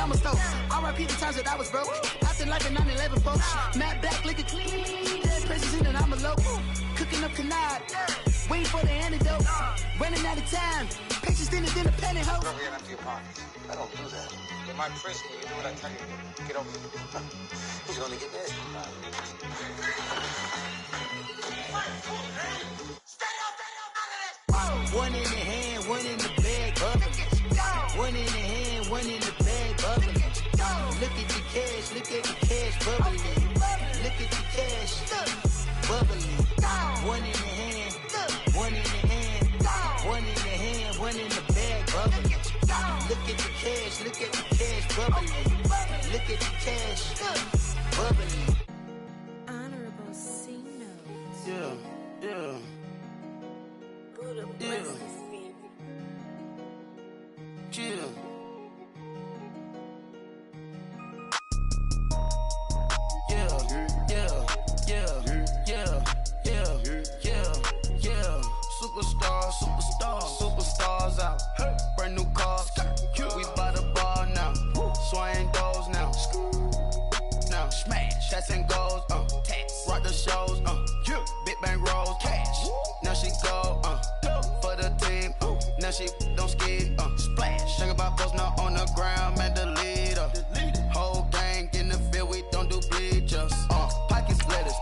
I'm a stove. R.I.P. the times that I was broke. Acting like a 9/11 folks. Matte black, liquor clean. Dead presses in and I'm a local. Cooking up canard. Waiting for the antidote. Running out of time. Patience thinner than a penny hoe. Over here and empty your pockets. I don't do that. In my prison, you do what I tell you to. Get over here. He's gonna get nasty. One in the hand, one in the bag, bubbling. One in the hand, one in the bag, bubbling. Look at the cash, bubbling. Look at the cash, bubbling. One in the hand, one in the hand, one in the hand, one in the bag, bubbling. Look at the cash, bubbling. Look at the cash, bubbling. Honorable C notes. Yeah. Buddha blesses me. Chill. Superstars out. Brand new cars. We by the bar now. Swaying doors now. Now smash. Cats and goals. Rock the shows. Big bang rolls. Cash. Now she go. For the team. Now she don't ski. Splash. Think about post now on the ground. Man, the leader. Whole gang in the field. We don't do bleachers. Pockets lettuce.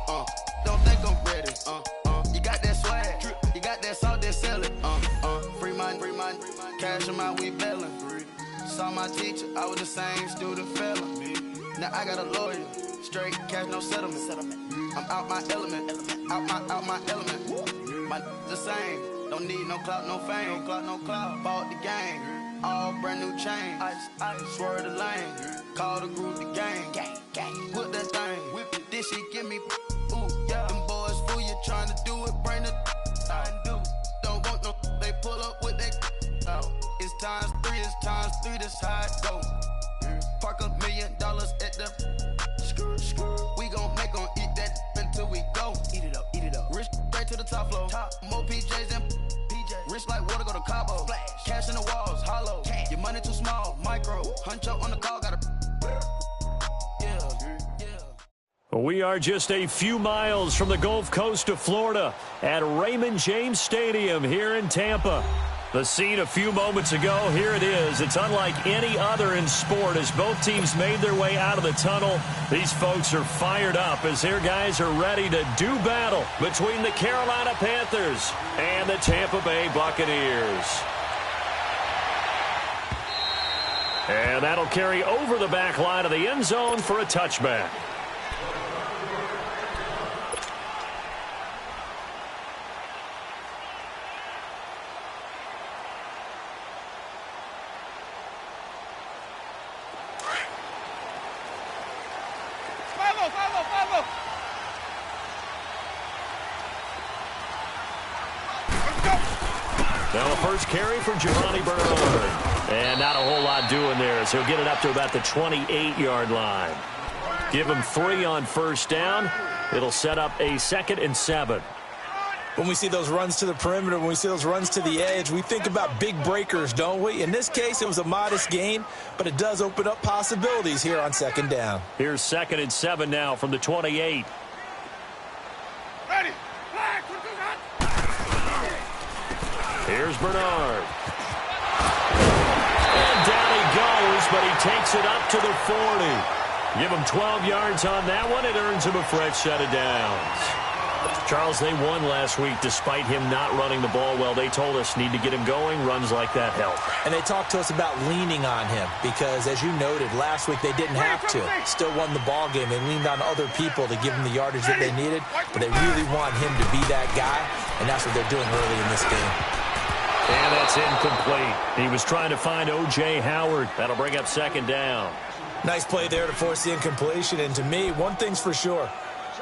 Don't think I'm ready. You got that swag. You got that salt that sell it. Free mind. Cash them out, we bailin'. Saw my teacher, I was the same student fella. Now I got a lawyer, straight cash, no settlement. I'm out my element, out my element. My the same, don't need no clout, no fame. Bought the game, all brand new chain. Ice, swerve the lane, call the group the gang. Whip that thing, whip it, this shit give me. Ooh, yeah. Them boys fool you trying to do it, bring the don't want no, they pull up with they. It's times three, this how it go. Park $1 million at the. We gon' make 'em eat that until we go. Eat it up. Rich straight to the top floor. More PJs and PJs. Rich like water, go to Cabo. Flash. Cash in the walls, hollow. Cash. Your money too small, micro. Huncho on the call, gotta. We are just a few miles from the Gulf Coast of Florida at Raymond James Stadium here in Tampa. The scene a few moments ago, here it is. It's unlike any other in sport as both teams made their way out of the tunnel. These folks are fired up as their guys are ready to do battle between the Carolina Panthers and the Tampa Bay Buccaneers. And that'll carry over the back line of the end zone for a touchback. Now the first carry for Giovanni Bernard. And not a whole lot doing there, so he'll get it up to about the 28-yard line. Give him 3 on first down. It'll set up a 2nd and 7. When we see those runs to the perimeter, when we see those runs to the edge, we think about big breakers, don't we? In this case, it was a modest gain, but it does open up possibilities here on 2nd down. Here's 2nd and 7 now from the 28. Ready. Here's Bernard. And down he goes, but he takes it up to the 40. Give him 12 yards on that one. It earns him a fresh set of downs. Charles, they won last week despite him not running the ball well. They told us need to get him going. Runs like that help. And they talked to us about leaning on him because, as you noted, last week they didn't have to. Still won the ball game. They leaned on other people to give them the yardage that they needed, but they really want him to be that guy, and that's what they're doing early in this game. And that's incomplete. He was trying to find O.J. Howard. That'll bring up 2nd down. Nice play there to force the incompletion. And to me, one thing's for sure.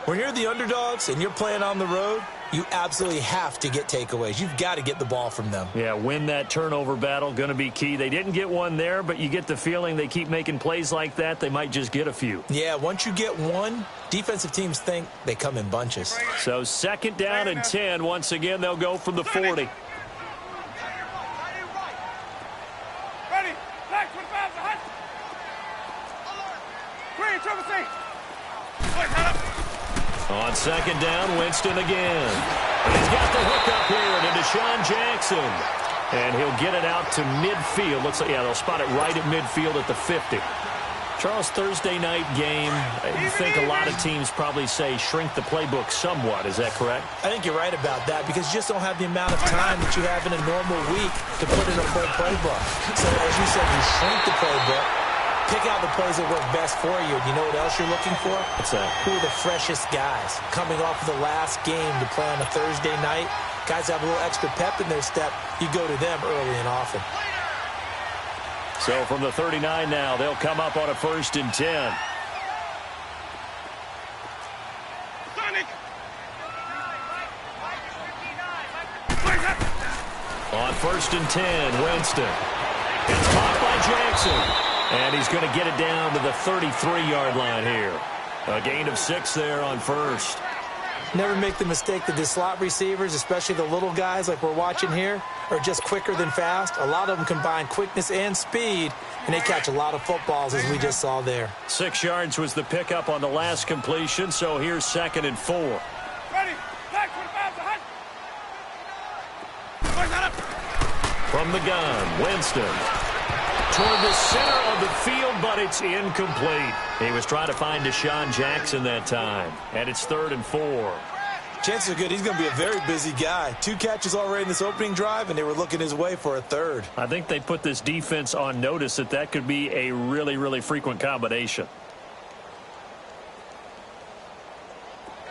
When you're the underdogs and you're playing on the road, you absolutely have to get takeaways. You've got to get the ball from them. Yeah, win that turnover battle, going to be key. They didn't get one there, but you get the feeling they keep making plays like that, they might just get a few. Yeah, once you get one, defensive teams think they come in bunches. So 2nd down and 10. Once again, they'll go from the 40. On second down, Winston again. He's got the hook up here to Deshaun Jackson. And he'll get it out to midfield. Looks like, yeah, they'll spot it right at midfield at the 50. Charles, Thursday night game, I think a lot of teams probably say shrink the playbook somewhat. Is that correct? I think you're right about that because you just don't have the amount of time that you have in a normal week to put in a full playbook. So as you said, you shrink the playbook, pick out the plays that work best for you. And you know what else you're looking for? What's that? Who are the freshest guys coming off of the last game to play on a Thursday night? Guys have a little extra pep in their step. You go to them early and often. So from the 39 now, they'll come up on a 1st and 10. On 1st and 10, Winston. It's caught by Jackson. And he's going to get it down to the 33-yard line here. A gain of 6 there on 1st. Never make the mistake that the slot receivers, especially the little guys like we're watching here, are just quicker than fast. A lot of them combine quickness and speed, and they catch a lot of footballs, as we just saw there. 6 yards was the pickup on the last completion, so here's 2nd and 4. From the gun, Winston. Toward the center of the field, but it's incomplete. He was trying to find Deshaun Jackson that time, and it's 3rd and 4. Chances are good he's going to be a very busy guy. 2 catches already in this opening drive, and they were looking his way for a 3rd. I think they put this defense on notice that could be a really, really frequent combination.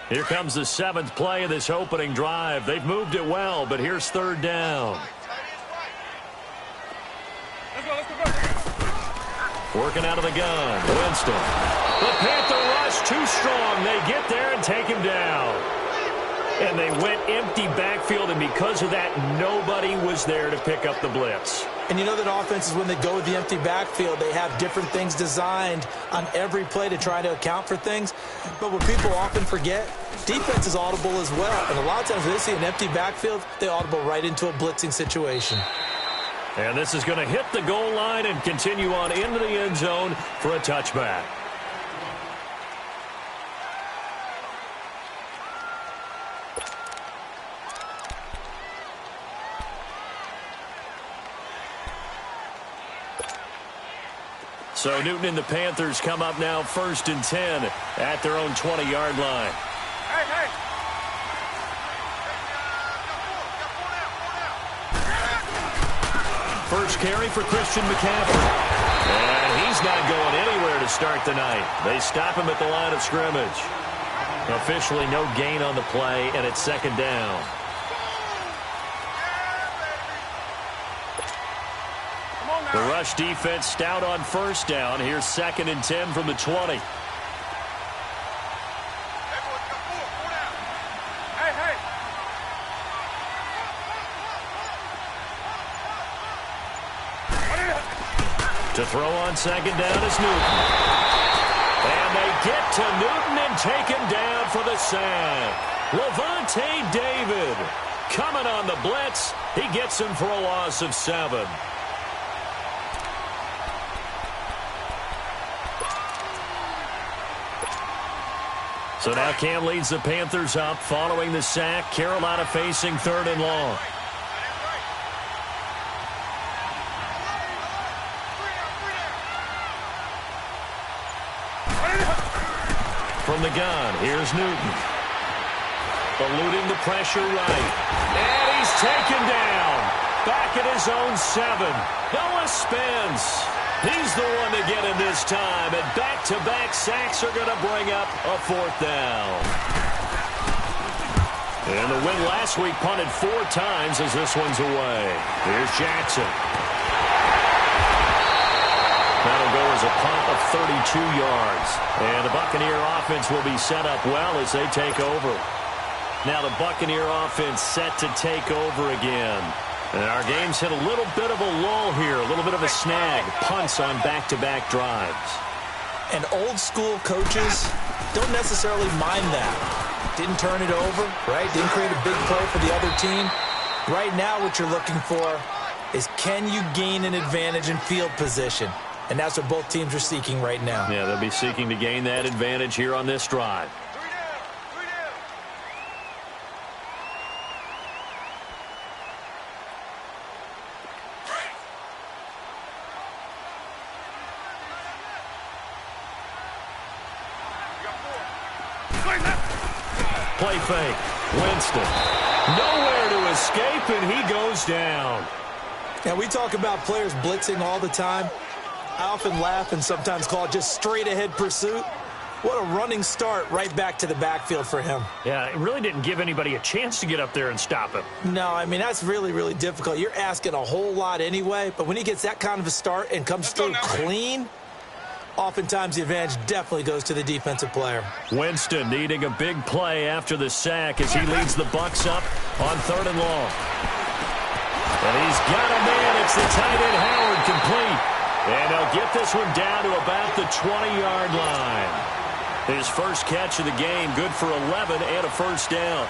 Here comes the 7th play of this opening drive. They've moved it well, but here's 3rd down. Working out of the gun, Winston. The Panther rush too strong. They get there and take him down. And they went empty backfield, and because of that, nobody was there to pick up the blitz. And you know that offenses, when they go with the empty backfield, they have different things designed on every play to try to account for things. But what people often forget, defense is audible as well. And a lot of times when they see an empty backfield, they audible right into a blitzing situation. And this is going to hit the goal line and continue on into the end zone for a touchback. So Newton and the Panthers come up now 1st and 10 at their own 20-yard line. First carry for Christian McCaffrey. And he's not going anywhere to start the night. They stop him at the line of scrimmage. Officially no gain on the play, and it's 2nd down. The rush defense stout on 1st down. Here's 2nd and 10 from the 20. To throw on 2nd down is Newton. And they get to Newton and take him down for the sack. Levante David coming on the blitz. He gets him for a loss of 7. So now Cam leads the Panthers up following the sack. Carolina facing 3rd and long. From the gun, here's Newton. Eluding the pressure right. And he's taken down. Back at his own 7. Noah Spence. He's the one to get him this time. And back-to-back sacks are going to bring up a 4th down. And the win last week punted 4 times as this one's away. Here's Jackson. That'll go as a punt of 32 yards. And the Buccaneer offense will be set up well as they take over. Now the Buccaneer offense set to take over again. And our game's hit a little bit of a lull here, a little bit of a snag. Punts on back-to-back drives. And old-school coaches don't necessarily mind that. Didn't turn it over, right? Didn't create a big play for the other team. Right now what you're looking for is, can you gain an advantage in field position? and that's what both teams are seeking right now. Yeah, they'll be seeking to gain that advantage here on this drive. Play fake. Winston. Nowhere to escape, and he goes down. And we talk about players blitzing all the time. I often laugh and sometimes call it just straight-ahead pursuit. What a running start right back to the backfield for him. Yeah, it really didn't give anybody a chance to get up there and stop him. No, I mean, that's really, really difficult. You're asking a whole lot anyway, but when he gets that kind of a start and comes through clean, oftentimes the advantage definitely goes to the defensive player. Winston needing a big play after the sack as he leads the Bucs up on 3rd and long. And he's got a man. It's the tight end Howard complete. And they'll get this one down to about the 20-yard line. His first catch of the game, good for 11 and a first down.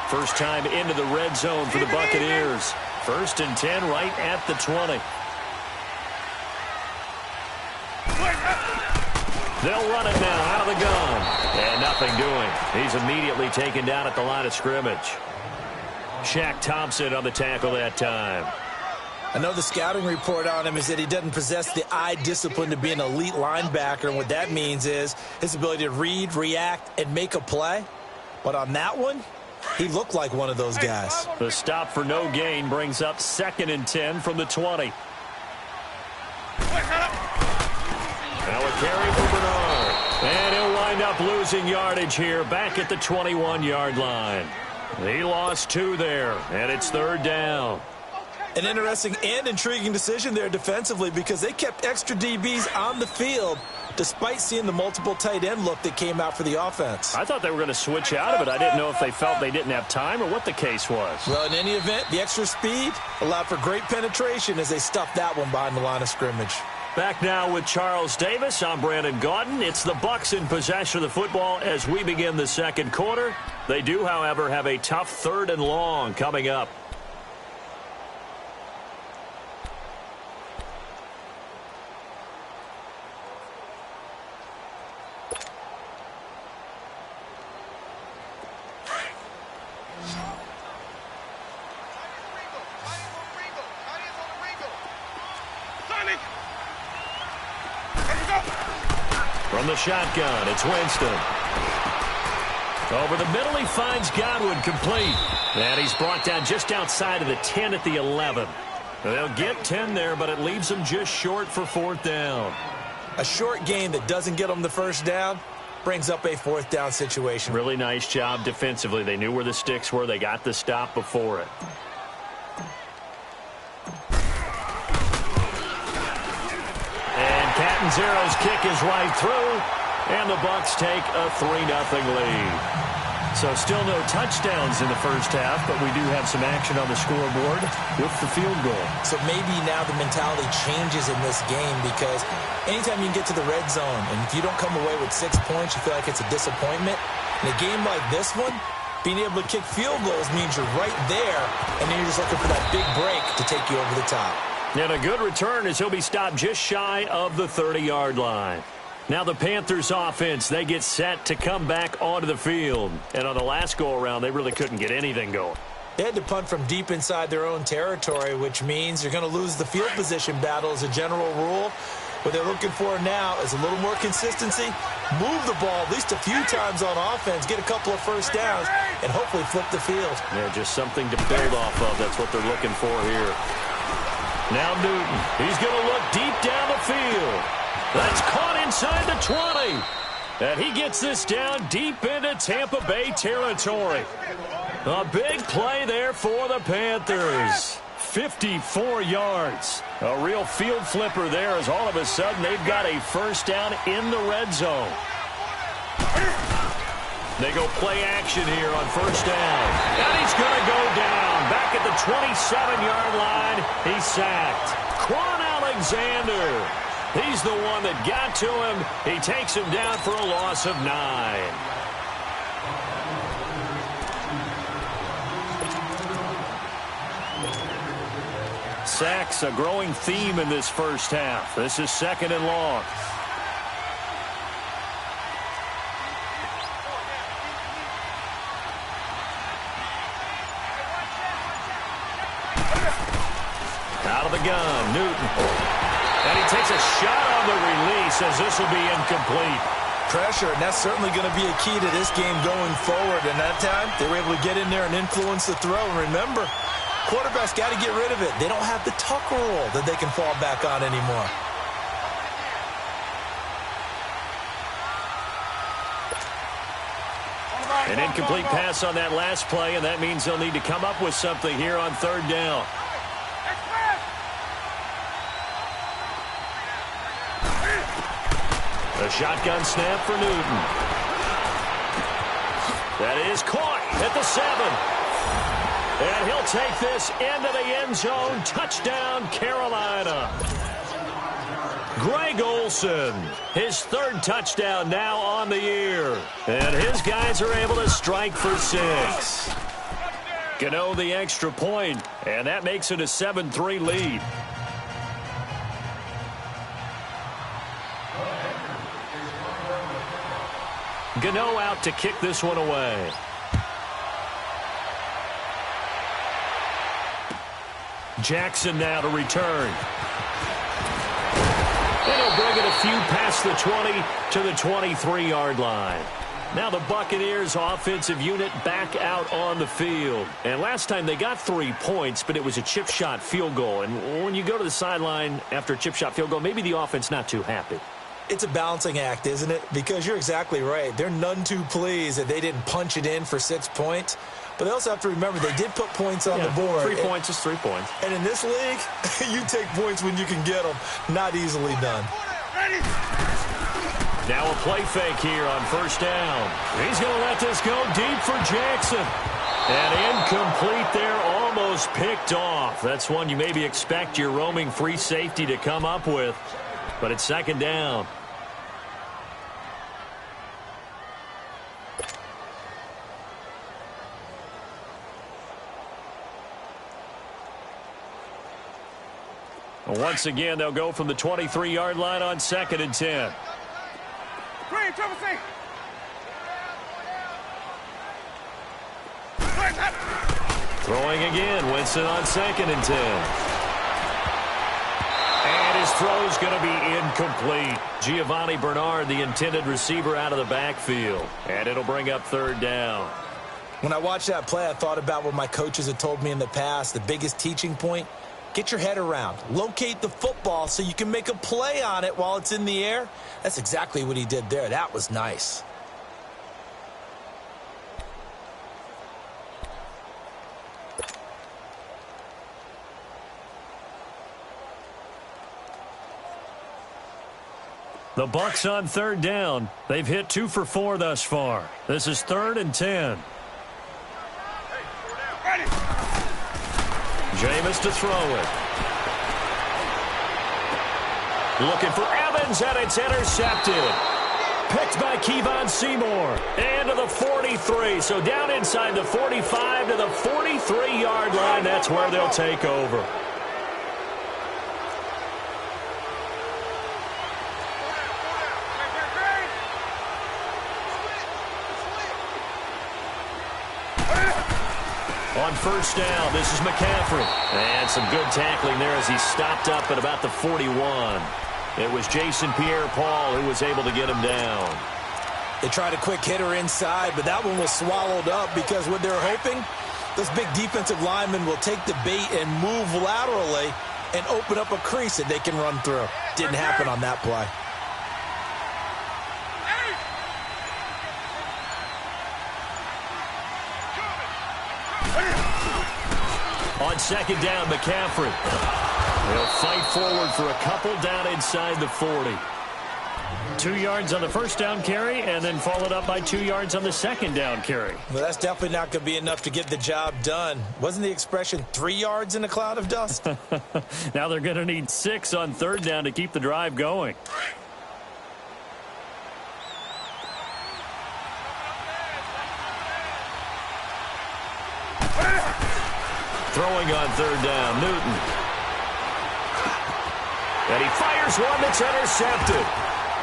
First time into the red zone for the Buccaneers. 1st and 10 right at the 20. They'll run it now out of the gun. And nothing doing. He's immediately taken down at the line of scrimmage. Shaq Thompson on the tackle that time. I know the scouting report on him is that he doesn't possess the eye discipline to be an elite linebacker, and what that means is his ability to read, react, and make a play. But on that one, he looked like one of those guys. The stop for no gain brings up 2nd and 10 from the 20. Now a carry for Bernard. And he'll wind up losing yardage here back at the 21-yard line. He lost 2 there, and it's 3rd down. An interesting and intriguing decision there defensively because they kept extra DBs on the field despite seeing the multiple tight end look that came out for the offense. I thought they were going to switch out of it. I didn't know if they felt they didn't have time or what the case was. Well, in any event, the extra speed allowed for great penetration as they stuffed that one behind the line of scrimmage. Back now with Charles Davis. I'm Brandon Gaudin. It's the Bucs in possession of the football as we begin the 2nd quarter. They do, however, have a tough 3rd and long coming up. From the shotgun, it's Winston. Over the middle, he finds Godwin complete. And he's brought down just outside of the 10 at the 11. They'll get 10 there, but it leaves them just short for 4th down. A short gain that doesn't get them the first down brings up a 4th down situation. Really nice job defensively. They knew where the sticks were. They got the stop before it. Catanzaro's kick is right through, and the Bucs take a 3-0 lead. So still no touchdowns in the first half, but we do have some action on the scoreboard with the field goal. So maybe now the mentality changes in this game because anytime you can get to the red zone, and if you don't come away with 6 points, you feel like it's a disappointment. In a game like this one, being able to kick field goals means you're right there, and then you're just looking for that big break to take you over the top. And a good return as he'll be stopped just shy of the 30-yard line. Now the Panthers offense, they get set to come back onto the field. And on the last go-around, they really couldn't get anything going. They had to punt from deep inside their own territory, which means you're going to lose the field position battle as a general rule. What they're looking for now is a little more consistency, move the ball at least a few times on offense, get a couple of first downs, and hopefully flip the field. Yeah, just something to build off of. That's what they're looking for here. Now Newton, he's going to look deep down the field. That's caught inside the 20. And he gets this down deep into Tampa Bay territory. A big play there for the Panthers. 54 yards. A real field flipper there as all of a sudden they've got a first down in the red zone. They go play action here on first down. And he's going to go down. Back at the 27-yard line, he's sacked. Quan Alexander. He's the one that got to him. He takes him down for a loss of 9. sacks, a growing theme in this first half. This is 2nd and long. Out of the gun, Newton. And he takes a shot on the release as this will be incomplete. Pressure, and that's certainly going to be a key to this game going forward. And that time, they were able to get in there and influence the throw. And remember, quarterbacks got to get rid of it. They don't have the tuck rule that they can fall back on anymore. An incomplete pass on that last play, and that means they'll need to come up with something here on 3rd down. A shotgun snap for Newton. That is caught at the 7. And he'll take this into the end zone. Touchdown, Carolina. Greg Olsen, his 3rd touchdown now on the year. And his guys are able to strike for 6. Gano the extra point, and that makes it a 7-3 lead. Gano out to kick this one away. Jackson now to return. And he'll bring it a few past the 20 to the 23-yard line. Now the Buccaneers offensive unit back out on the field. And last time they got 3 points, but it was a chip shot field goal. And when you go to the sideline after a chip shot field goal, maybe the offense not too happy. It's a balancing act, isn't it? Because you're exactly right. They're none too pleased that they didn't punch it in for 6 points. But they also have to remember they did put points on the board. 3 points is 3 points. And in this league, you take points when you can get them. Not easily done. Now a play fake here on 1st down. He's going to let this go deep for Jackson. And incomplete there, almost picked off. That's one you maybe expect your roaming free safety to come up with. But it's 2nd down. Once again, they'll go from the 23-yard line on 2nd and 10. Throwing again, Winston on 2nd and 10. And his throw's going to be incomplete. Giovanni Bernard, the intended receiver, out of the backfield. And it'll bring up 3rd down. When I watched that play, I thought about what my coaches had told me in the past. The biggest teaching point, get your head around. Locate the football so you can make a play on it while it's in the air. That's exactly what he did there. That was nice. The Bucs on 3rd down. They've hit 2 for 4 thus far. This is 3rd and 10. Jameis to throw it. Looking for Evans, and it's intercepted. Picked by Kevon Seymour. And to the 43. So down inside the 45 to the 43-yard line. That's where they'll take over. On 1st down, this is McCaffrey. And some good tackling there as he stopped up at about the 41. It was Jason Pierre-Paul who was able to get him down. They tried a quick hitter inside, but that one was swallowed up because what they're hoping, this big defensive lineman will take the bait and move laterally and open up a crease that they can run through. Didn't happen on that play. On 2nd down, McCaffrey. He'll fight forward for a couple down inside the 40. 2 yards on the 1st down carry, and then followed up by 2 yards on the 2nd down carry. Well, that's definitely not going to be enough to get the job done. Wasn't the expression 3 yards in a cloud of dust? Now they're going to need 6 on 3rd down to keep the drive going. Throwing on 3rd down, Newton. And he fires one that's intercepted.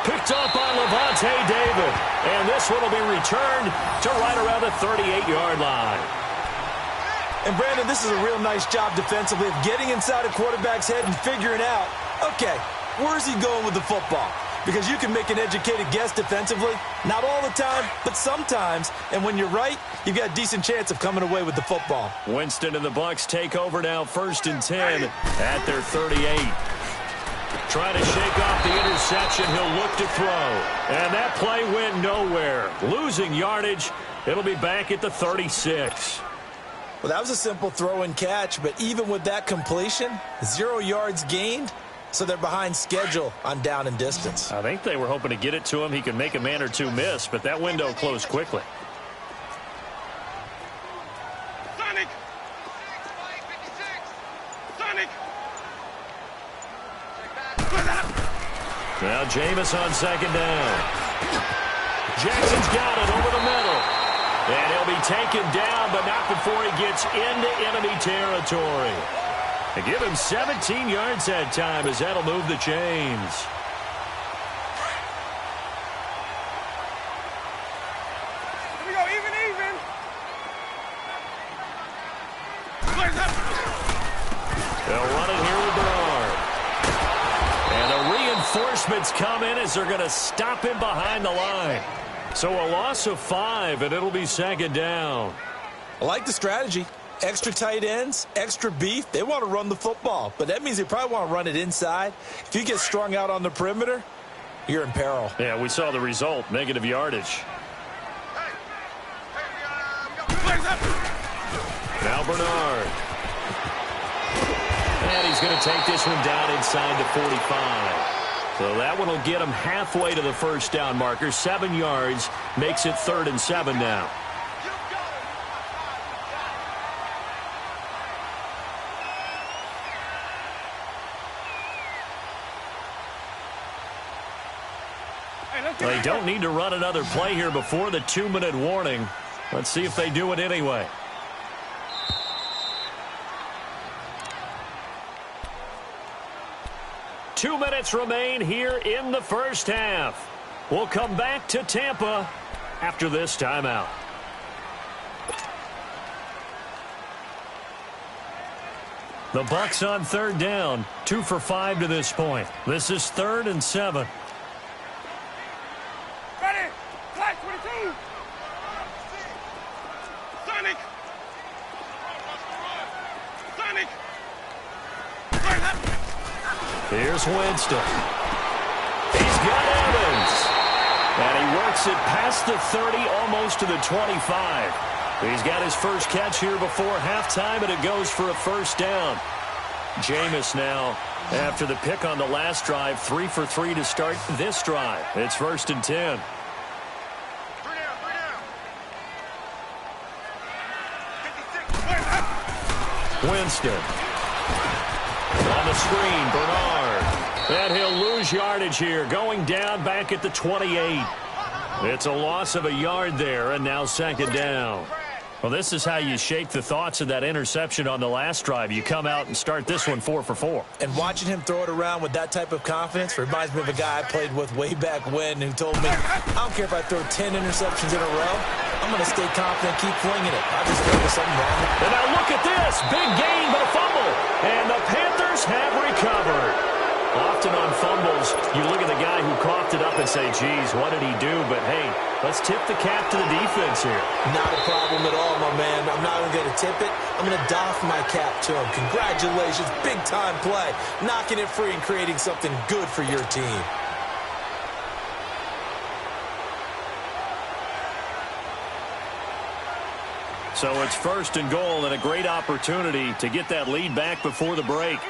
Picked up by Levante David. And this one will be returned to right around the 38-yard line. And, Brandon, this is a real nice job defensively of getting inside a quarterback's head and figuring out, okay, where's he going with the football? Because you can make an educated guess defensively. Not all the time, but sometimes. And when you're right, you've got a decent chance of coming away with the football. Winston and the Bucs take over now, 1st and 10 at their 38. Trying to shake off the interception. He'll look to throw. And that play went nowhere. Losing yardage. It'll be back at the 36. Well, that was a simple throw and catch, but even with that completion, 0 yards gained, so they're behind schedule on down and distance. I think they were hoping to get it to him. He could make a man or two miss, but that window closed quickly. Sonic! Sonic! Now Jameis on 2nd down. Jackson's got it over the middle. And he'll be taken down, but not before he gets into enemy territory. They give him 17 yards that time as that'll move the chains. Here we go, even. They'll run it here with Bernard. And the reinforcements come in as they're going to stop him behind the line. So a loss of 5, and it'll be 2nd down. I like the strategy. Extra tight ends, extra beef. They want to run the football, but that means they probably want to run it inside. If you get strung out on the perimeter, you're in peril. Yeah, we saw the result, negative yardage. Now Bernard. And he's going to take this one down inside the 45. So that one will get him halfway to the 1st down marker. 7 yards makes it 3rd and 7 now. They don't need to run another play here before the 2-minute warning. Let's see if they do it anyway. Two minutes remain here in the 1st half. We'll come back to Tampa after this timeout. The Bucs on 3rd down, 2 for 5 to this point. This is 3rd and 7. Ready? Flash 22. Sonic. Sonic. Here's Winston. He's got Evans. And he works it past the 30, almost to the 25. He's got his first catch here before halftime, and it goes for a 1st down. Jameis now, after the pick on the last drive, 3 for 3 to start this drive. It's 1st and 10. 3 down. Winston. On the screen, Bernard. And he'll lose yardage here, going down back at the 28. It's a loss of a yard there, and now 2nd down. Well, this is how you shake the thoughts of that interception on the last drive. You come out and start this one 4 for 4. And watching him throw it around with that type of confidence reminds me of a guy I played with way back when who told me, I don't care if I throw 10 interceptions in a row, I'm going to stay confident, keep flinging it. I just think there's something wrong. And now look at this. Big gain, but a fumble. And the Panthers have recovered. Often on fumbles, you look at the guy who coughed it up and say, geez, what did he do? But, hey, let's tip the cap to the defense here. Not a problem at all, my man. I'm not even going to tip it. I'm going to doff my cap to him. Congratulations. Big-time play. Knocking it free and creating something good for your team. So it's 1st and goal and a great opportunity to get that lead back before the break.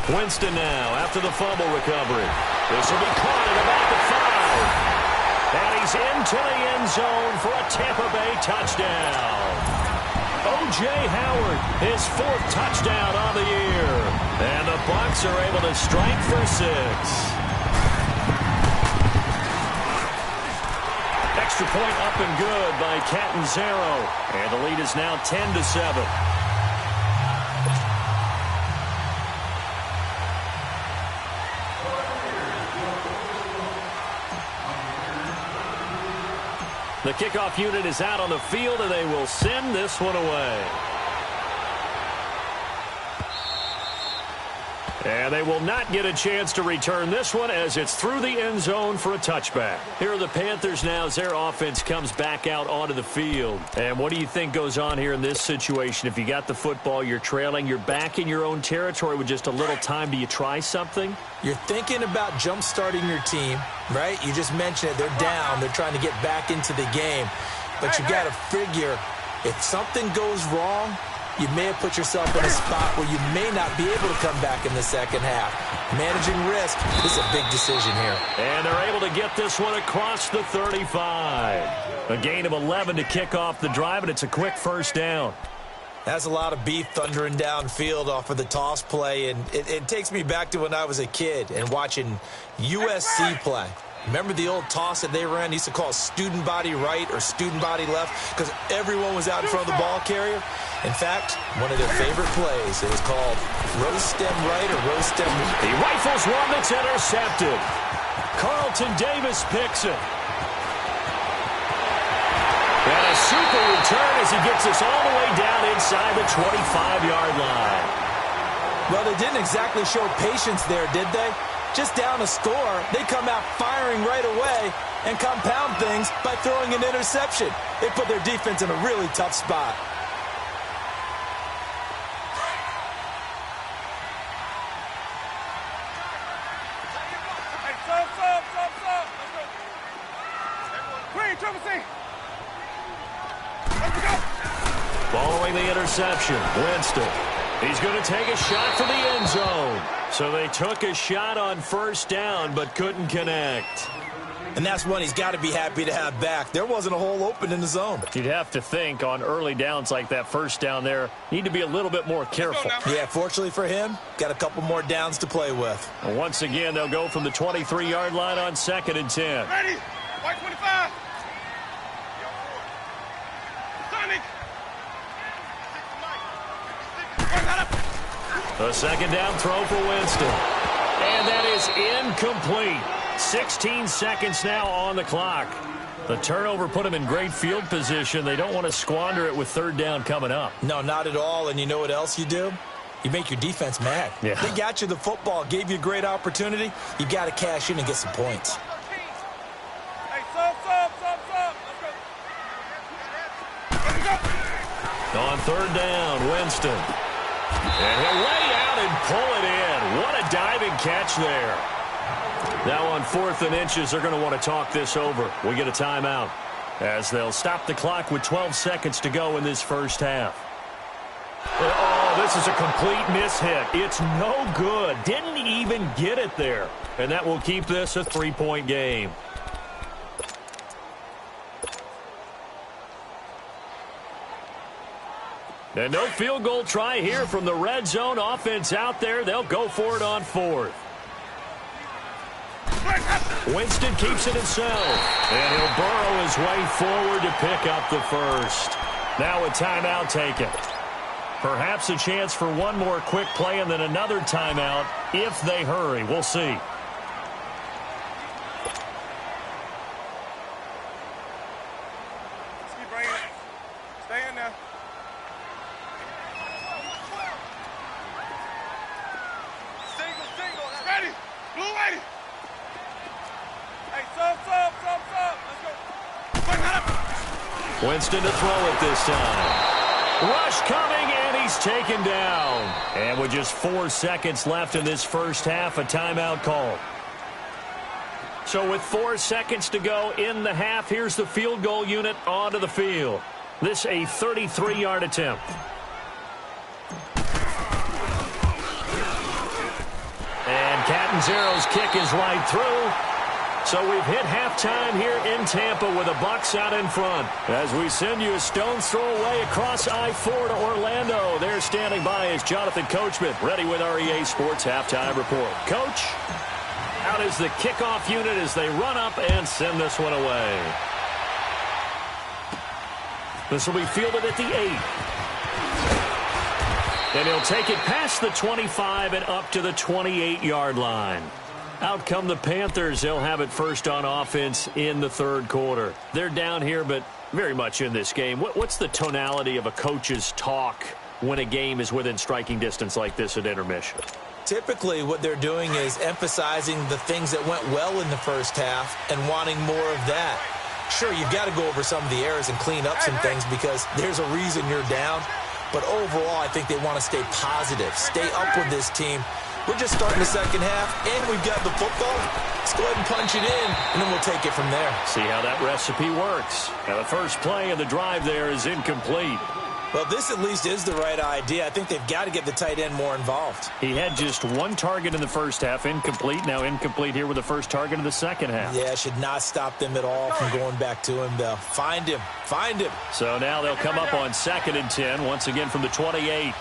Winston now after the fumble recovery. This will be caught at about the 5. And he's into the end zone for a Tampa Bay touchdown. O.J. Howard, his 4th touchdown on the year. And the Bucs are able to strike for 6. extra point up and good by Catanzaro. And the lead is now 10-7. The kickoff unit is out on the field, and they will send this one away. And they will not get a chance to return this one as it's through the end zone for a touchback. Here are the Panthers now as their offense comes back out onto the field. And what do you think goes on here in this situation? If you got the football, you're trailing, you're back in your own territory with just a little time. Do you try something? You're thinking about jump-starting your team, right? You just mentioned it. They're down. They're trying to get back into the game. But you got to figure if something goes wrong, you may have put yourself in a spot where you may not be able to come back in the second half. Managing risk, this is a big decision here. And they're able to get this one across the 35. A gain of 11 to kick off the drive, and it's a quick first down. That's a lot of beef thundering downfield off of the toss play, and it takes me back to when I was a kid and watching USC play. Remember the old toss that they ran? They used to call student body right or student body left because everyone was out in front of the ball carrier. In fact, one of their favorite plays, it was called roast stem right or roast stem. He rifles one that's intercepted. Carlton Davis picks it. And a super return as he gets us all the way down inside the 25-yard line. Well, they didn't exactly show patience there, did they? Just down a score, they come out firing right away and compound things by throwing an interception. They put their defense in a really tough spot. Following the interception, Winston. He's going to take a shot for the end zone. So they took a shot on first down but couldn't connect. And that's one he's got to be happy to have back. There wasn't a hole open in the zone. You'd have to think on early downs like that first down there, need to be a little bit more careful. Yeah, fortunately for him, got a couple more downs to play with. And once again, they'll go from the 23-yard line on 2nd and 10. Ready? White 25. Sonic. A second down throw for Winston. And that is incomplete. 16 seconds now on the clock. The turnover put them in great field position. They don't want to squander it with third down coming up. No, not at all. And you know what else you do? You make your defense mad. Yeah. They got you the football, gave you a great opportunity. You got to cash in and get some points. Hey, sub. Let's go. On third down, Winston. And he'll lay out and pull it in. What a diving catch there. Now on 4th and inches, they're going to want to talk this over. We get a timeout as they'll stop the clock with 12 seconds to go in this first half. Oh, this is a complete mishit. It's no good. Didn't even get it there. And that will keep this a 3-point game. And no field goal try here from the red zone offense out there. They'll go for it on 4th. Winston keeps it himself. And he'll burrow his way forward to pick up the first. Now a timeout taken. Perhaps a chance for one more quick play and then another timeout if they hurry. We'll see. Keep bringing it. Stay in there. Single. Ready. Blue lady. Hey, sub. Let's go. Winston to throw it this time. Rush coming, and he's taken down. And with just 4 seconds left in this first half, a timeout call. So with 4 seconds to go in the half, here's the field goal unit onto the field. This a 33-yard attempt. And Catanzaro's kick is right through. So we've hit halftime here in Tampa with the Bucs out in front. As we send you a stone's throw away across I-4 to Orlando. There standing by is Jonathan Coachman, ready with our EA Sports Halftime Report. Coach, out is the kickoff unit as they run up and send this one away. This will be fielded at the 8. And he'll take it past the 25 and up to the 28-yard line. Out come the Panthers. They'll have it first on offense in the third quarter. They're down here, but very much in this game. What's the tonality of a coach's talk when a game is within striking distance like this at intermission? Typically, what they're doing is emphasizing the things that went well in the first half and wanting more of that. Sure, you've got to go over some of the errors and clean up some things because there's a reason you're down. But overall, I think they want to stay positive, stay up with this team. We're just starting the second half, and we've got the football. Let's go ahead and punch it in, and then we'll take it from there. See how that recipe works. Now, the first play of the drive there is incomplete. Well, this at least is the right idea. I think they've got to get the tight end more involved. He had just one target in the first half, incomplete. Now incomplete here with the first target in the second half. Yeah, should not stop them at all from going back to him, though. Find him. Find him. So now they'll come up on 2nd and 10, once again from the 28.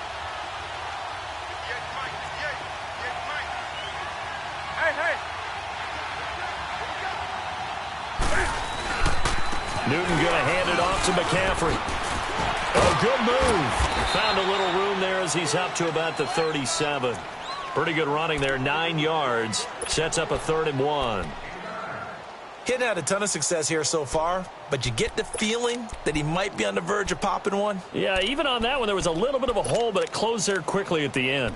Newton going to hand it off to McCaffrey. Oh, good move. Found a little room there as he's up to about the 37. Pretty good running there, 9 yards. Sets up a 3rd and 1. He hadn't had a ton of success here so far, but you get the feeling that he might be on the verge of popping one. Yeah, even on that one, there was a little bit of a hole, but it closed there quickly at the end.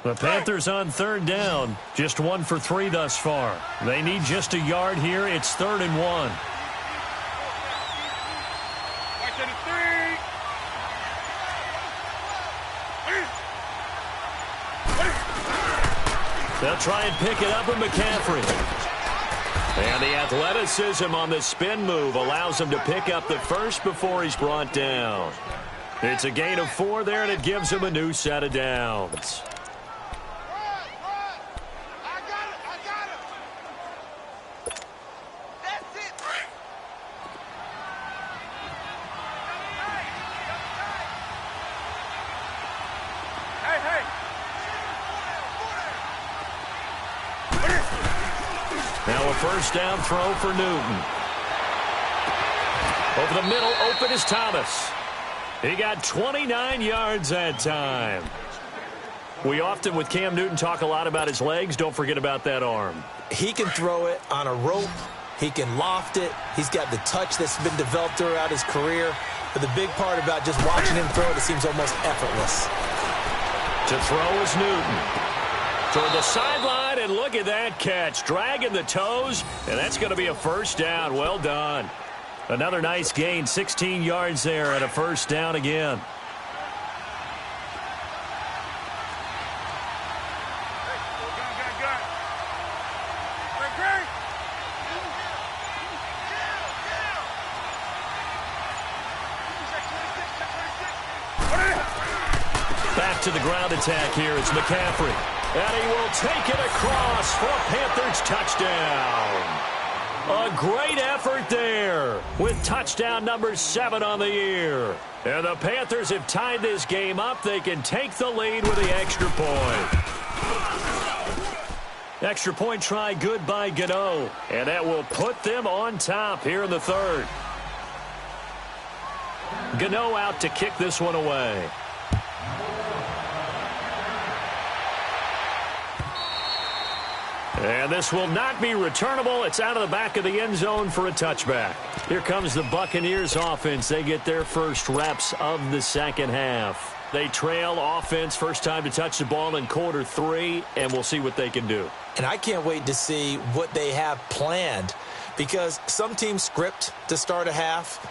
The Panthers on 3rd down. Just 1 for 3 thus far. They need just a yard here. It's 3rd and 1. They'll try and pick it up with McCaffrey. And the athleticism on the spin move allows him to pick up the first before he's brought down. It's a gain of 4 there, and it gives him a new set of downs. Now a first down throw for Newton. Over the middle, open is Thomas. He got 29 yards that time. We often, with Cam Newton, talk a lot about his legs. Don't forget about that arm. He can throw it on a rope. He can loft it. He's got the touch that's been developed throughout his career. But the big part about just watching him throw it, it seems almost effortless. To throw is Newton. Toward the sideline, and look at that catch. Dragging the toes, and that's going to be a first down. Well done. Another nice gain, 16 yards there, and a first down again. Back to the ground attack here. It's McCaffrey. And he will take it across for a Panthers touchdown. A great effort there with touchdown number 7 on the year. And the Panthers have tied this game up. They can take the lead with the extra point. Extra point try good by Gano. And that will put them on top here in the third. Gano out to kick this one away. And this will not be returnable. It's out of the back of the end zone for a touchback. Here comes the Buccaneers offense. They get their first reps of the second half. They trail offense, first time to touch the ball in quarter 3, and we'll see what they can do. And I can't wait to see what they have planned, because some teams script to start a half.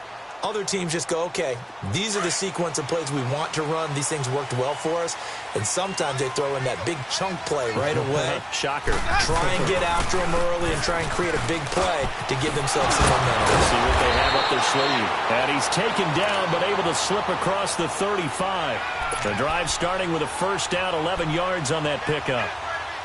Other teams just go, okay, these are the sequence of plays we want to run. These things worked well for us. And sometimes they throw in that big chunk play right away. Shocker. Try and get after them early and try and create a big play to give themselves some momentum. Let's see what they have up their sleeve. And he's taken down but able to slip across the 35. The drive starting with a first down, 11 yards on that pickup.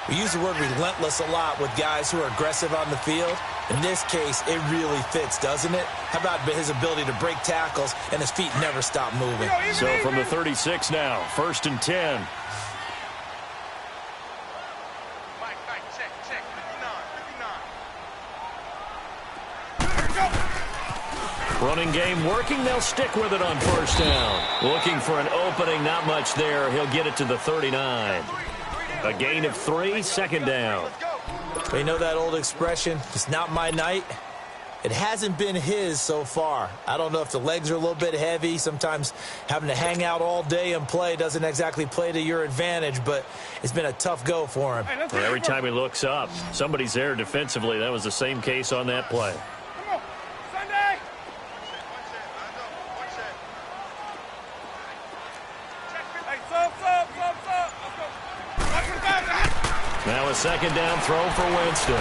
We use the word relentless a lot with guys who are aggressive on the field. In this case, it really fits, doesn't it? How about his ability to break tackles and his feet never stop moving? So from the 36 now, 1st and 10. Check. Running game working. They'll stick with it on first down. Looking for an opening. Not much there. He'll get it to the 39. A gain of 3, second down. You know that old expression, it's not my night? It hasn't been his so far. I don't know if the legs are a little bit heavy. Sometimes having to hang out all day and play doesn't exactly play to your advantage, but it's been a tough go for him. Well, every time he looks up, somebody's there defensively. That was the same case on that play. Now a second down throw for Winston.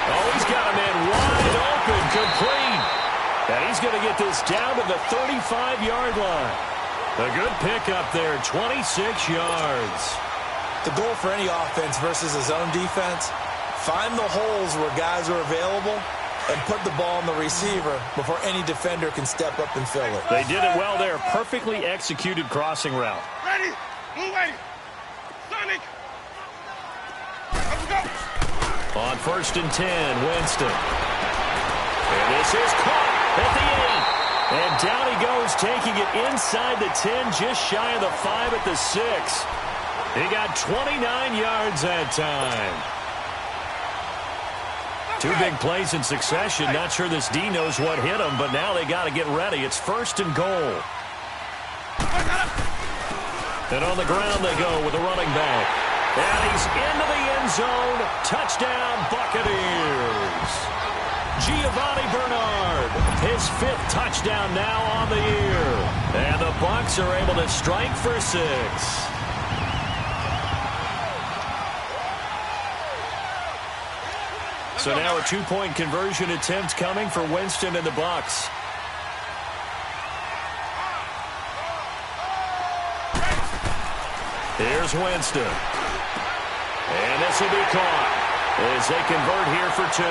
Oh, he's got a man wide open, complete. And he's going to get this down to the 35-yard line. A good pickup there, 26 yards. The goal for any offense versus his own defense, find the holes where guys are available and put the ball on the receiver before any defender can step up and fill it. They did it well there. Perfectly executed crossing route. Ready? Blue ready. Sonic. Let's go. On first and 10, Winston. And this is caught at the 8. And down he goes, taking it inside the 10, just shy of the 5 at the 6. He got 29 yards that time. 2 big plays in succession. Not sure this D knows what hit him, but now they got to get ready. It's first and goal. And on the ground they go with the running back. And he's into the end zone. Touchdown, Buccaneers. Giovanni Bernard, his 5th touchdown now on the year. And the Bucs are able to strike for 6. So now a 2-point conversion attempt coming for Winston and the Bucs. Here's Winston. And this will be caught as they convert here for 2.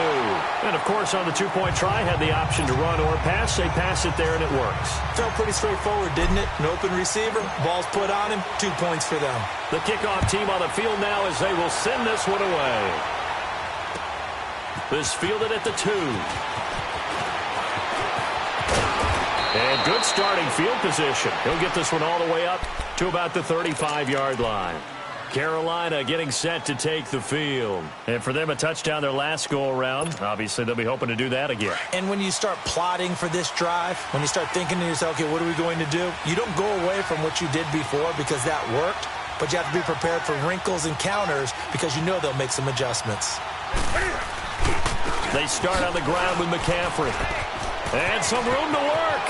And, of course, on the 2-point try, had the option to run or pass. They pass it there, and it works. Felt pretty straightforward, didn't it? An open receiver, ball's put on him, 2 points for them. The kickoff team on the field now as they will send this one away. This fielded at the 2. And good starting field position. He'll get this one all the way up to about the 35-yard line. Carolina getting set to take the field. And for them, a touchdown their last go-around. Obviously, they'll be hoping to do that again. And when you start plotting for this drive, when you start thinking to yourself, okay, what are we going to do? You don't go away from what you did before because that worked, but you have to be prepared for wrinkles and counters because you know they'll make some adjustments. They start on the ground with McCaffrey. And some room to work.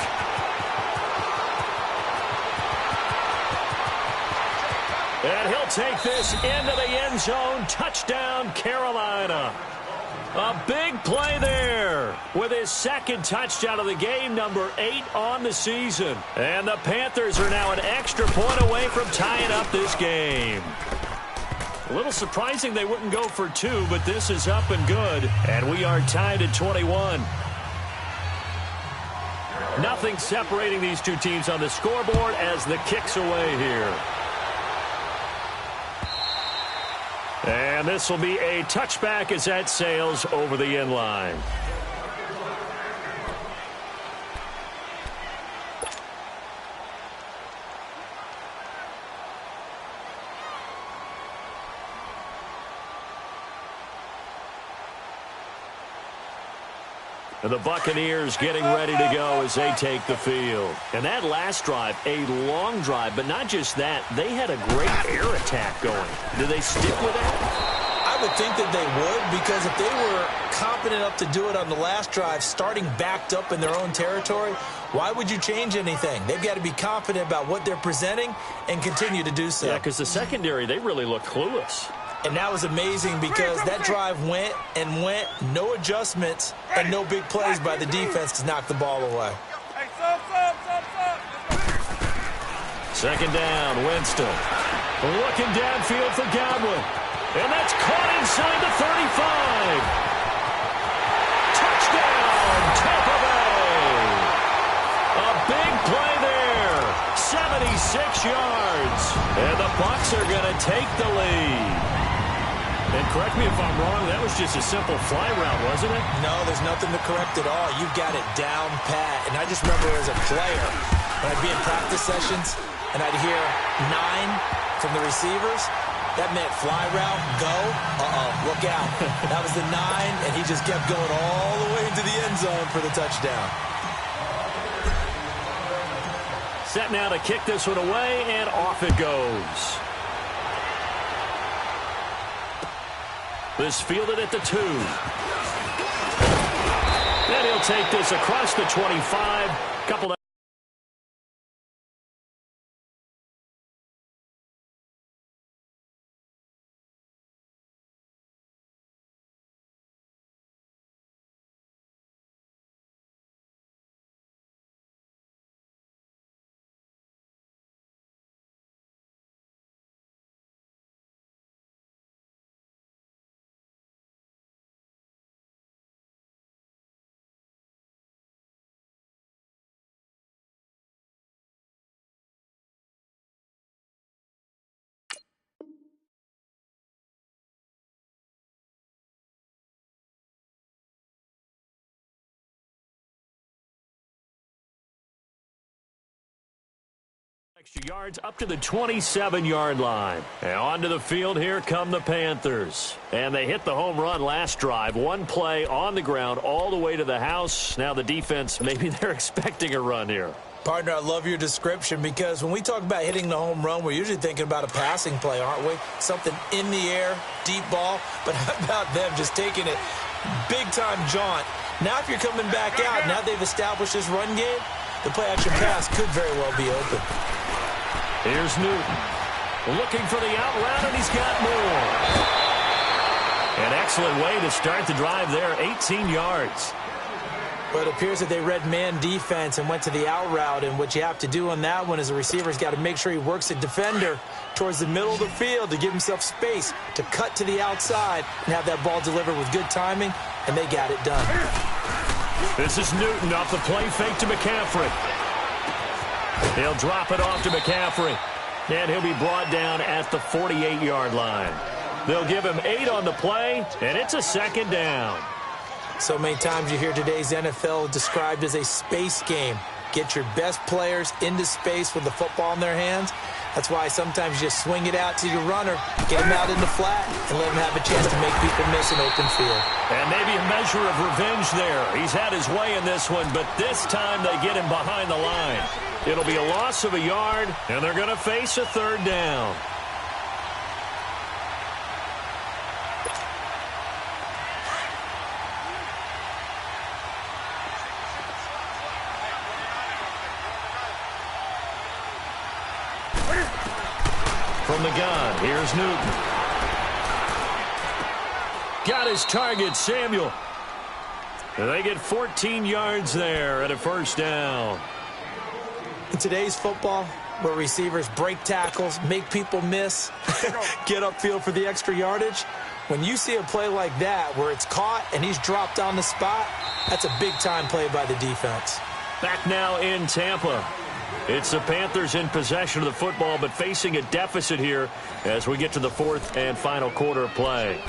And he'll take this into the end zone. Touchdown, Carolina. A big play there with his 2nd touchdown of the game, number 8 on the season. And the Panthers are now an extra point away from tying up this game. A little surprising they wouldn't go for 2, but this is up and good. And we are tied at 21. Nothing separating these 2 teams on the scoreboard as the kick's away here. And this will be a touchback as that sails over the end line. And the Buccaneers getting ready to go as they take the field. And that last drive, a long drive, but not just that. They had a great air attack going. Do they stick with that? I would think that they would, because if they were confident enough to do it on the last drive, starting backed up in their own territory, why would you change anything? They've got to be confident about what they're presenting and continue to do so. Yeah, because the secondary, they really looked clueless. And that was amazing because that drive went and went, no adjustments, and no big plays by the defense to knock the ball away. Second down, Winston. Looking downfield for Godwin. And that's caught inside the 35. Touchdown, Tampa Bay. A big play there. 76 yards. And the Bucs are going to take the lead. And correct me if I'm wrong, that was just a simple fly route, wasn't it? No, there's nothing to correct at all. You've got it down pat. And I just remember as a player, when I'd be in practice sessions and I'd hear 9 from the receivers, that meant fly route, go, look out. That was the 9, and he just kept going all the way into the end zone for the touchdown. Set now to kick this one away, and off it goes. This fielded at the 2. Then he'll take this across the 25. Couple of extra yards up to the 27-yard line. And onto the field, here come the Panthers. And they hit the home run last drive. One play on the ground all the way to the house. Now the defense, maybe they're expecting a run here. Partner, I love your description because when we talk about hitting the home run, we're usually thinking about a passing play, aren't we? Something in the air, deep ball. But how about them just taking it big-time jaunt? Now if you're coming back out, now they've established this run game, the play-action pass could very well be open. Here's Newton. Looking for the out route, and he's got more. An excellent way to start the drive there, 18 yards. Well, it appears that they read man defense and went to the out route, and what you have to do on that one is the receiver's got to make sure he works the defender towards the middle of the field to give himself space to cut to the outside and have that ball delivered with good timing, and they got it done. This is Newton off the play fake to McCaffrey. He'll drop it off to McCaffrey, and he'll be brought down at the 48-yard line. They'll give him 8 on the play, and it's a second down. So many times you hear today's NFL described as a space game. Get your best players into space with the football in their hands. That's why sometimes you just swing it out to your runner, get him out in the flat, and let him have a chance to make people miss an open field. And maybe a measure of revenge there. He's had his way in this one, but this time they get him behind the line. It'll be a loss of a yard, and they're going to face a third down. From the gun, here's Newton. Got his target, Samuel. And they get 14 yards there at a first down. In today's football, where receivers break tackles, make people miss, get upfield for the extra yardage, when you see a play like that where it's caught and he's dropped on the spot, that's a big-time play by the defense. Back now in Tampa. It's the Panthers in possession of the football, but facing a deficit here as we get to the fourth and final quarter of play.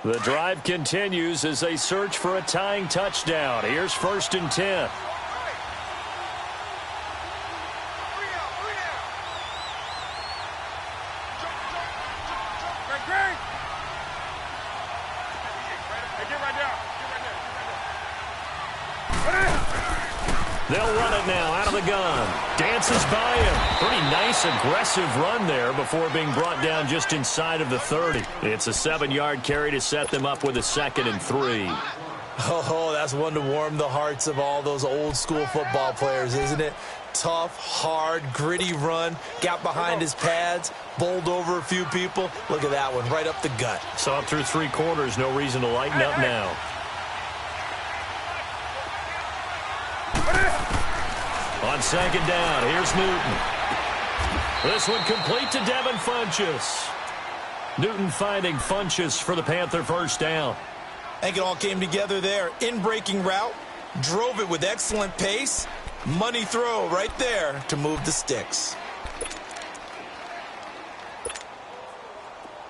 The drive continues as they search for a tying touchdown. Here's 1st and 10. They'll run it now out of the gun. Dances by him. Pretty nice, aggressive run there before being brought down just inside of the 30. It's a 7-yard carry to set them up with a 2nd and 3. Oh, that's one to warm the hearts of all those old-school football players, isn't it? Tough, hard, gritty run. Got behind his pads, bowled over a few people. Look at that one, right up the gut. Saw it through 3 quarters. No reason to lighten up now. On 2nd down, here's Newton. This one complete to Devin Funchess. Newton finding Funchess for the Panther first down. I think it all came together there. In-breaking route, drove it with excellent pace. Money throw right there to move the sticks.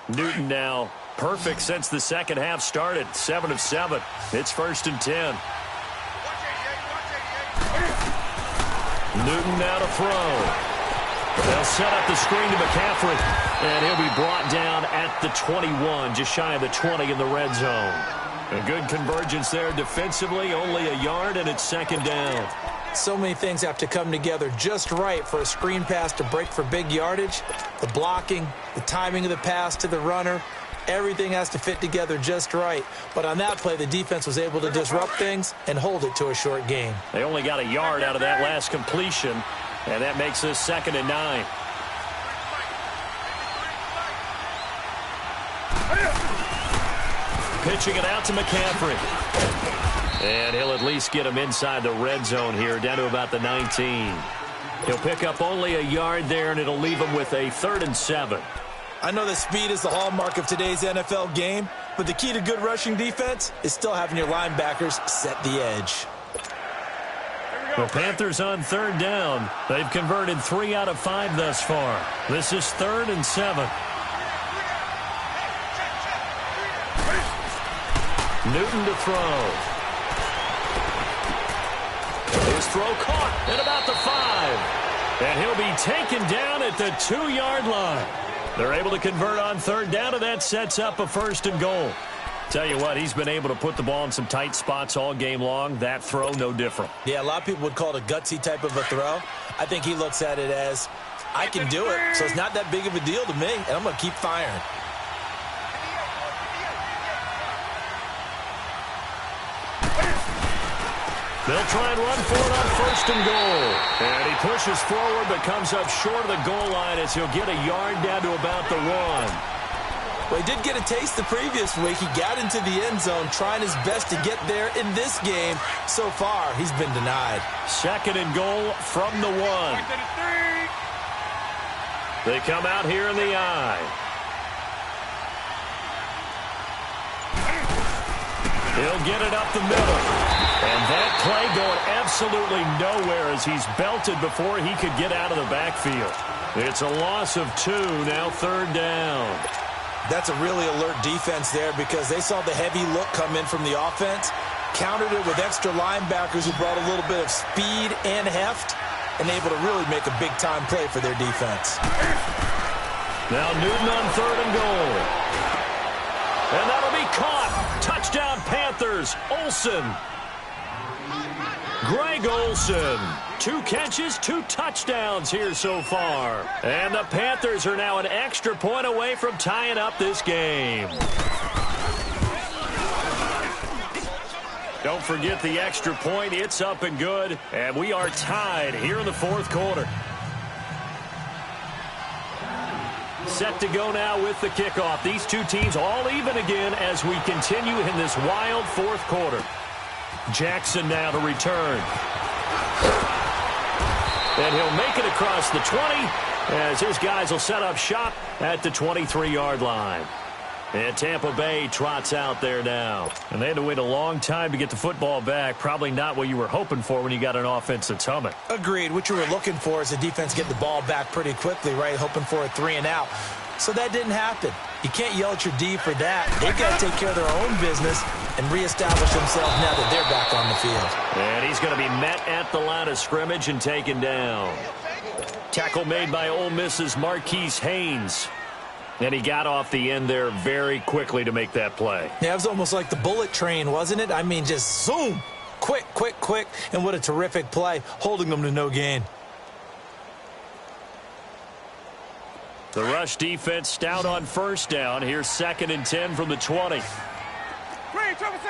Newton now perfect since the second half started. 7 of 7. It's 1st and 10. Newton now to throw. They'll set up the screen to McCaffrey, and he'll be brought down at the 21, just shy of the 20 in the red zone. A good convergence there defensively, only a yard, and it's 2nd down. So many things have to come together just right for a screen pass to break for big yardage. The blocking, the timing of the pass to the runner, everything has to fit together just right. But on that play, the defense was able to disrupt things and hold it to a short gain. They only got a yard out of that last completion, and that makes this 2nd and 9. Pitching it out to McCaffrey. And he'll at least get him inside the red zone here, down to about the 19. He'll pick up only a yard there, and it'll leave him with a 3rd and 7. I know that speed is the hallmark of today's NFL game, but the key to good rushing defense is still having your linebackers set the edge. The Panthers on 3rd down. They've converted 3 out of 5 thus far. This is 3rd and 7. Newton to throw. His throw caught at about the 5. And he'll be taken down at the 2-yard line. They're able to convert on 3rd down, and that sets up a 1st and goal. Tell you what, he's been able to put the ball in some tight spots all game long. That throw, no different. Yeah, a lot of people would call it a gutsy type of a throw. I think he looks at it as, I can do it, so it's not that big of a deal to me, and I'm going to keep firing. They'll try and run for it on 1st and goal. And he pushes forward but comes up short of the goal line as he'll get a yard down to about the 1. Well, he did get a taste the previous week. He got into the end zone trying his best to get there in this game. So far, he's been denied. 2nd and goal from the 1. They come out here in the I. He'll get it up the middle. And that play going absolutely nowhere as he's belted before he could get out of the backfield. It's a loss of 2, now 3rd down. That's a really alert defense there because they saw the heavy look come in from the offense, countered it with extra linebackers who brought a little bit of speed and heft, and able to really make a big-time play for their defense. Now Newton on 3rd and goal. And that'll be caught. Touchdown Panthers. Olsen. Greg Olsen, 2 catches, 2 touchdowns here so far. And the Panthers are now an extra point away from tying up this game. Don't forget the extra point. It's up and good. And we are tied here in the 4th quarter. Set to go now with the kickoff. These two teams all even again as we continue in this wild 4th quarter. Jackson now to return. And he'll make it across the 20 as his guys will set up shop at the 23-yard line. And Tampa Bay trots out there now. And they had to wait a long time to get the football back. Probably not what you were hoping for when you got an offense that's humming. Agreed. What you were looking for is the defense get the ball back pretty quickly, right? Hoping for a 3 and out. So that didn't happen. You can't yell at your D for that. They've got to take care of their own business and reestablish themselves now that they're back on the field. And he's going to be met at the line of scrimmage and taken down. Tackle made by Ole Miss's Marquise Haynes. And he got off the end there very quickly to make that play. Yeah, it was almost like the bullet train, wasn't it? I mean, just zoom. Quick, quick, quick. And what a terrific play, holding them to no gain. The rush defense stout on 1st down. Here's 2nd and 10 from the 20. Green, Triple C.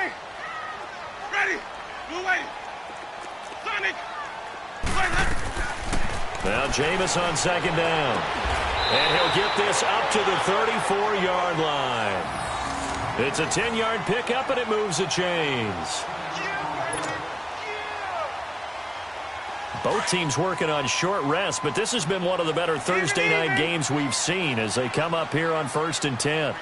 Ready. Blue waiting. Sonic. Now Jameis on 2nd down. And he'll get this up to the 34-yard line. It's a 10-yard pickup, and it moves the chains. Both teams working on short rest, but this has been one of the better Thursday night games we've seen as they come up here on 1st and 10.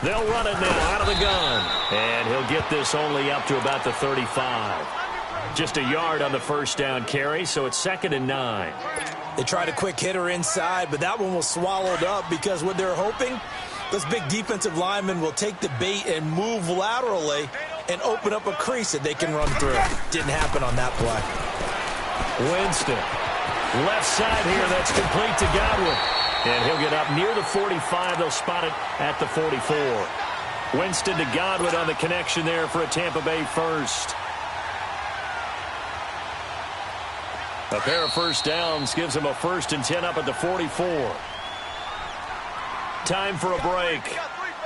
They'll run it now out of the gun, and he'll get this only up to about the 35. Just a yard on the first down carry, so it's 2nd and 9. They tried a quick hitter inside, but that one was swallowed up because what they're hoping, those big defensive linemen will take the bait and move laterally and open up a crease that they can run through. Didn't happen on that play. Winston, left side here, that's complete to Godwin. And he'll get up near the 45. They'll spot it at the 44. Winston to Godwin on the connection there for a Tampa Bay first. A pair of first downs gives him a 1st and 10 up at the 44. Time for a break.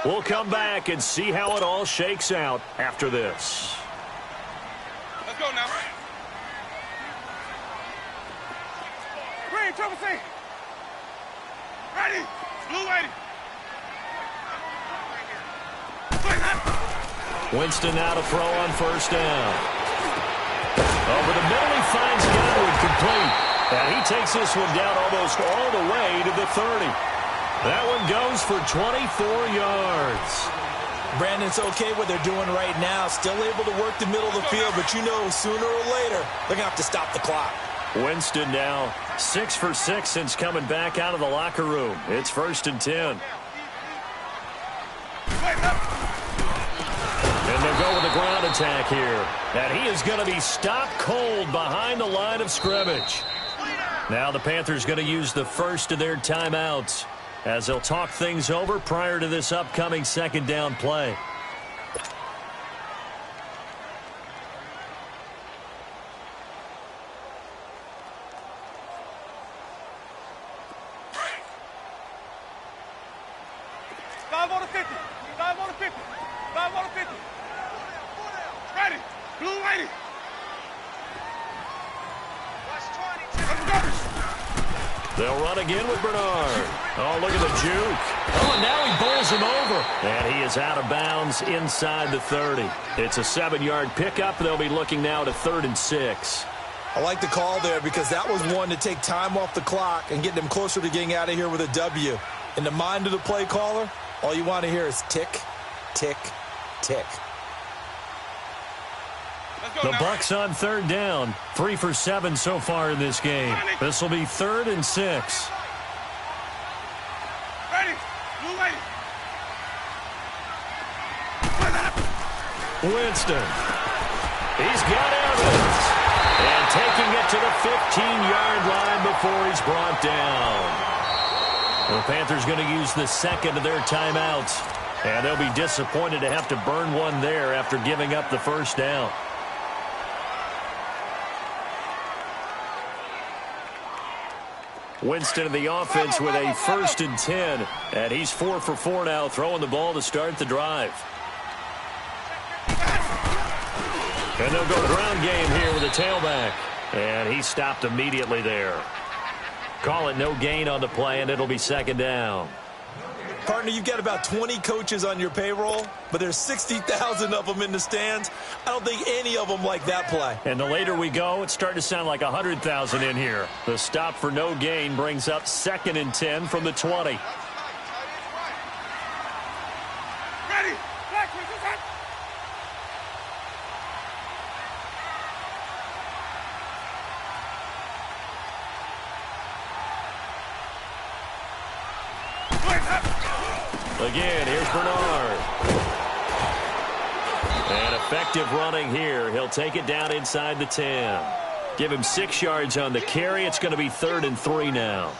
We'll come back and see how it all shakes out after this. Let's go now. Green, triple C. Ready. Blue ready. Winston now to throw on first down. Over the middle, he finds Godwin complete. And he takes this one down almost all the way to the 30. That one goes for 24 yards. Brandon, it's okay what they're doing right now. Still able to work the middle of the field, but you know sooner or later they're going to have to stop the clock. Winston now 6 for 6 since coming back out of the locker room. It's 1st and 10. And they'll go with the ground attack here. And he is going to be stopped cold behind the line of scrimmage. Now the Panthers going to use the first of their timeouts as they'll talk things over prior to this upcoming 2nd down play. They'll run again with Bernard. Oh, look at the juke. Oh, and now he bowls him over. And he is out of bounds inside the 30. It's a 7-yard pickup. They'll be looking now to 3rd and 6. I like the call there because that was one to take time off the clock and get them closer to getting out of here with a W. In the mind of the play caller, all you want to hear is tick, tick, tick. The Bucs on 3rd down. 3 for 7 so far in this game. This will be 3rd and 6. Ready. Blue ready. Winston. He's got Evans. And taking it to the 15-yard line before he's brought down. The Panthers going to use the 2nd of their timeouts. And they'll be disappointed to have to burn one there after giving up the first down. Winston in the offense with a 1st and 10. And he's 4 for 4 now, throwing the ball to start the drive. And they'll go ground game here with a tailback. And he stopped immediately there. Call it no gain on the play, and it'll be 2nd down. Partner, you've got about 20 coaches on your payroll, but there's 60,000 of them in the stands. I don't think any of them like that play. And the later we go, it's starting to sound like 100,000 in here. The stop for no gain brings up 2nd and 10 from the 20. Ready. Again, here's Bernard. And effective running here. He'll take it down inside the 10. Give him 6 yards on the carry. It's going to be 3rd and 3 now.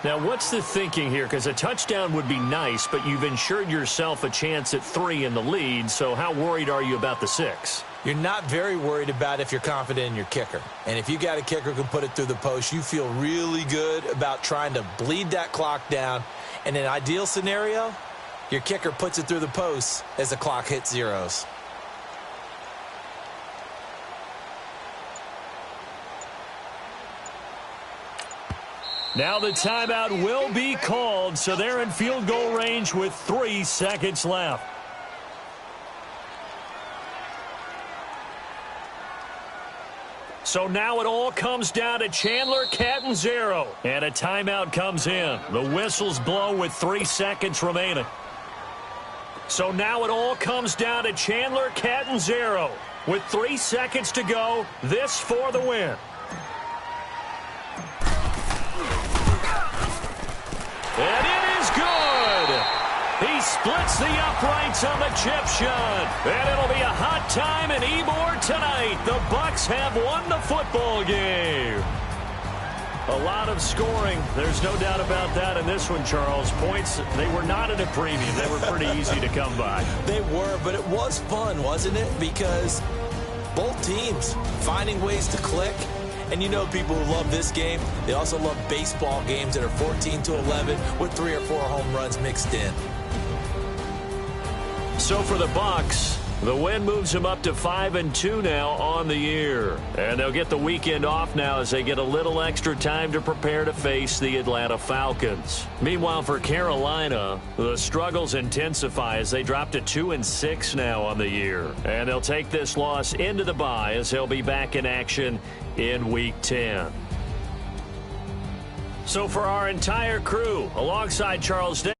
Now, what's the thinking here? Because a touchdown would be nice, but you've ensured yourself a chance at 3 in the lead, so how worried are you about the 6? You're not very worried about if you're confident in your kicker. And if you got a kicker who can put it through the post, you feel really good about trying to bleed that clock down. In an ideal scenario, your kicker puts it through the post as the clock hits zeros. Now the timeout will be called, so they're in field goal range with 3 seconds left. So now it all comes down to Chandler Catanzaro. And a timeout comes in. The whistles blow with 3 seconds remaining. So now it all comes down to Chandler Catanzaro. With 3 seconds to go, this for the win. And it is good. He splits the uprights on the chip shot. And it'll be a hot time in Ybor tonight. The Bucks have won the football game. A lot of scoring. There's no doubt about that in this one, Charles. Points, they were not at a premium. They were pretty easy to come by. They were, but it was fun, wasn't it? Because both teams finding ways to click. And you know people who love this game, they also love baseball games that are 14-11 with 3 or 4 home runs mixed in. So for the Bucks, the win moves them up to 5-2 now on the year. And they'll get the weekend off now as they get a little extra time to prepare to face the Atlanta Falcons. Meanwhile, for Carolina, the struggles intensify as they drop to 2-6 now on the year. And they'll take this loss into the bye as they'll be back in action in Week 10. So for our entire crew, alongside Charles Day.